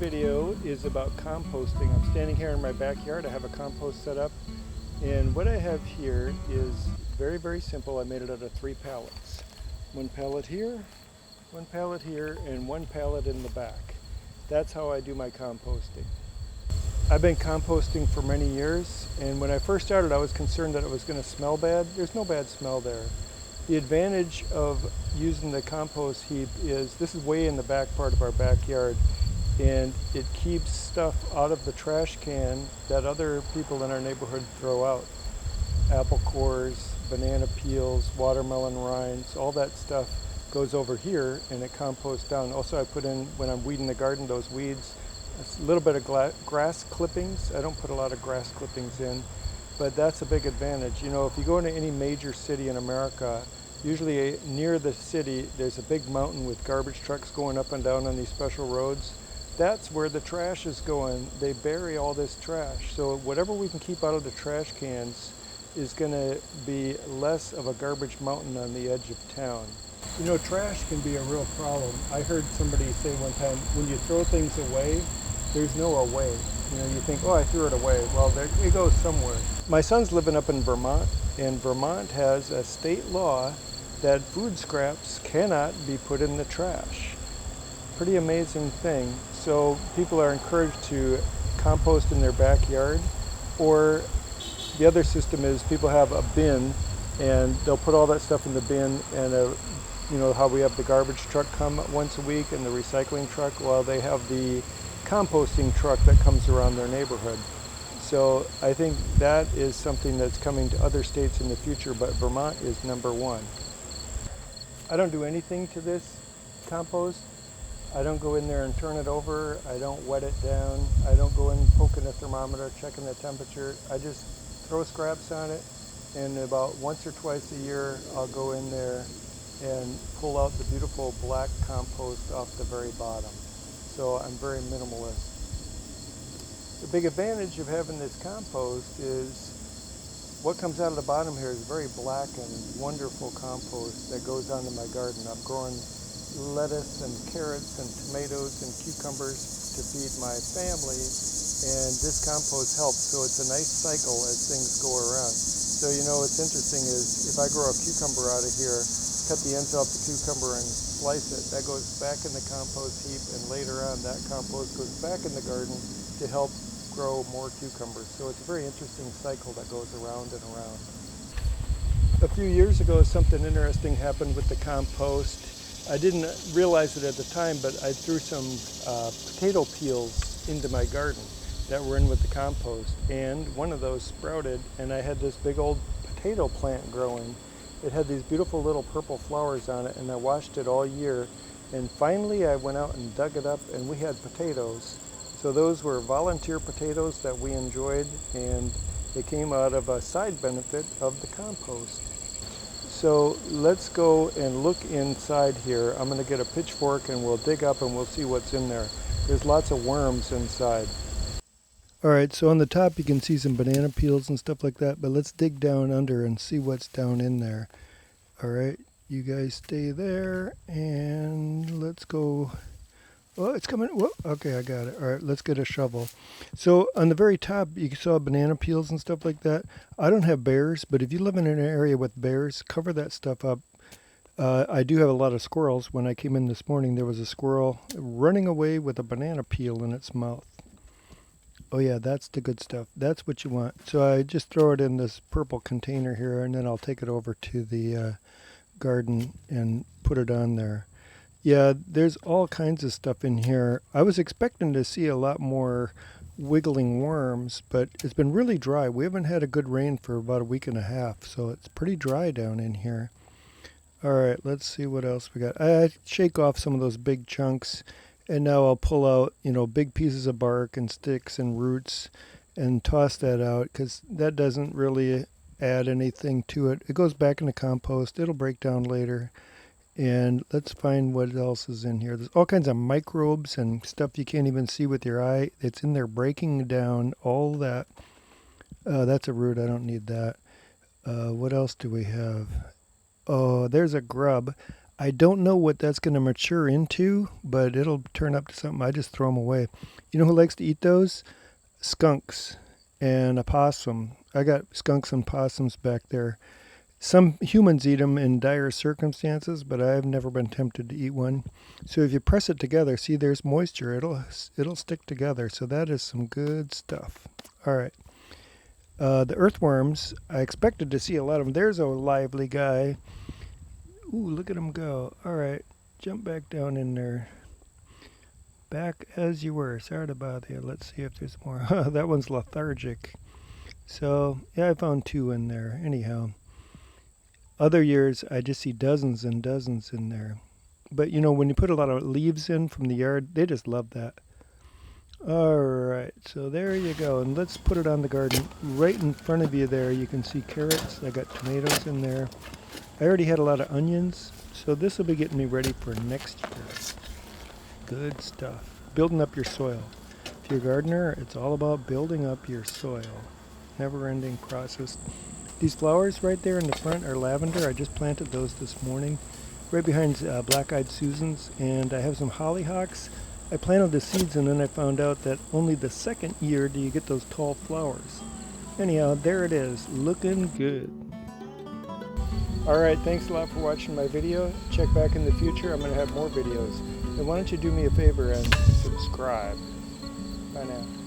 video is about composting. I'm standing here in my backyard. I have a compost set up, and what I have here is very simple. I made it out of 3 pallets. One pallet here, and one pallet in the back. That's how I do my composting. I've been composting for many years, and when I first started I was concerned that it was going to smell bad. There's no bad smell there. The advantage of using the compost heap is this is way in the back part of our backyard, and it keeps stuff out of the trash can that other people in our neighborhood throw out. Apple cores, banana peels, watermelon rinds, all that stuff goes over here and it composts down. Also, I put in, when I'm weeding the garden, those weeds, a little bit of grass clippings. I don't put a lot of grass clippings in, but that's a big advantage. You know, if you go into any major city in America, usually near the city there's a big mountain with garbage trucks going up and down on these special roads. That's where the trash is going. They bury all this trash. So whatever we can keep out of the trash cans is going to be less of a garbage mountain on the edge of town. You know, trash can be a real problem. I heard somebody say one time, when you throw things away, there's no away. You know, you think, oh, I threw it away. Well, it goes somewhere. My son's living up in Vermont, and Vermont has a state law that food scraps cannot be put in the trash. Pretty amazing thing. So people are encouraged to compost in their backyard, or the other system is people have a bin and they'll put all that stuff in the bin, and you know how we have the garbage truck come once a week and the recycling truck? Well, they have the composting truck that comes around their neighborhood. So I think that is something that's coming to other states in the future, but Vermont is number one. I don't do anything to this compost. I don't go in there and turn it over. I don't wet it down. I don't go in poking the thermometer, checking the temperature. I just throw scraps on it, and about once or twice a year I'll go in there and pull out the beautiful black compost off the very bottom. So I'm very minimalist. The big advantage of having this compost is what comes out of the bottom here is very black and wonderful compost that goes onto my garden. I've grown lettuce and carrots and tomatoes and cucumbers to feed my family, and this compost helps. So it's a nice cycle as things go around. So, you know, what's interesting is if I grow a cucumber out of here, cut the ends off the cucumber and slice it, that goes back in the compost heap, and later on that compost goes back in the garden to help grow more cucumbers. So it's a very interesting cycle that goes around and around. A few years ago, something interesting happened with the compost. I didn't realize it at the time, but I threw some potato peels into my garden that were in with the compost, and one of those sprouted, and I had this big old potato plant growing. It had these beautiful little purple flowers on it, and I watched it all year, and finally I went out and dug it up, and we had potatoes. So those were volunteer potatoes that we enjoyed, and they came out of a side benefit of the compost. So let's go and look inside here. I'm going to get a pitchfork and we'll dig up and we'll see what's in there. There's lots of worms inside. Alright, so on the top you can see some banana peels and stuff like that, but let's dig down under and see what's down in there. Alright, you guys stay there and let's go. Oh, it's coming. Whoa, okay, I got it. All right, let's get a shovel. So on the very top, you saw banana peels and stuff like that. I don't have bears, but if you live in an area with bears, cover that stuff up. I do have a lot of squirrels. When I came in this morning, there was a squirrel running away with a banana peel in its mouth. Oh yeah, that's the good stuff. That's what you want. So I just throw it in this purple container here, and then I'll take it over to the garden and put it on there. Yeah, there's all kinds of stuff in here. I was expecting to see a lot more wiggling worms, but it's been really dry. We haven't had a good rain for about a week and a half, so it's pretty dry down in here. All right, let's see what else we got. I shake off some of those big chunks, and now I'll pull out, you know, big pieces of bark and sticks and roots and toss that out, because that doesn't really add anything to it. It goes back in the compost. It'll break down later. And let's find what else is in here. There's all kinds of microbes and stuff you can't even see with your eye. It's in there breaking down all that. That's a root. I don't need that. What else do we have? Oh, there's a grub. I don't know what that's going to mature into, but it'll turn up to something. I just throw them away. You know who likes to eat those? Skunks and a possum. I got skunks and possums back there. Some humans eat them in dire circumstances, but I've never been tempted to eat one. So if you press it together, see there's moisture. It'll stick together. So that is some good stuff. All right. The earthworms, I expected to see a lot of them. There's a lively guy. Ooh, look at him go. All right. Jump back down in there. Back as you were. Sorry to bother you. Let's see if there's more. That one's lethargic. So, yeah, I found 2 in there. Anyhow. Other years, I just see dozens and dozens in there. But, you know, when you put a lot of leaves in from the yard, they just love that. All right, so there you go. And let's put it on the garden. Right in front of you there, you can see carrots. I got tomatoes in there. I already had a lot of onions, so this will be getting me ready for next year. Good stuff. Building up your soil. If you're a gardener, it's all about building up your soil. Never-ending process. These flowers right there in the front are lavender. I just planted those this morning. Right behind black-eyed Susans. And I have some hollyhocks. I planted the seeds and then I found out that only the second year do you get those tall flowers. Anyhow, there it is. Looking good. Alright, thanks a lot for watching my video. Check back in the future. I'm going to have more videos. And why don't you do me a favor and subscribe. Bye now.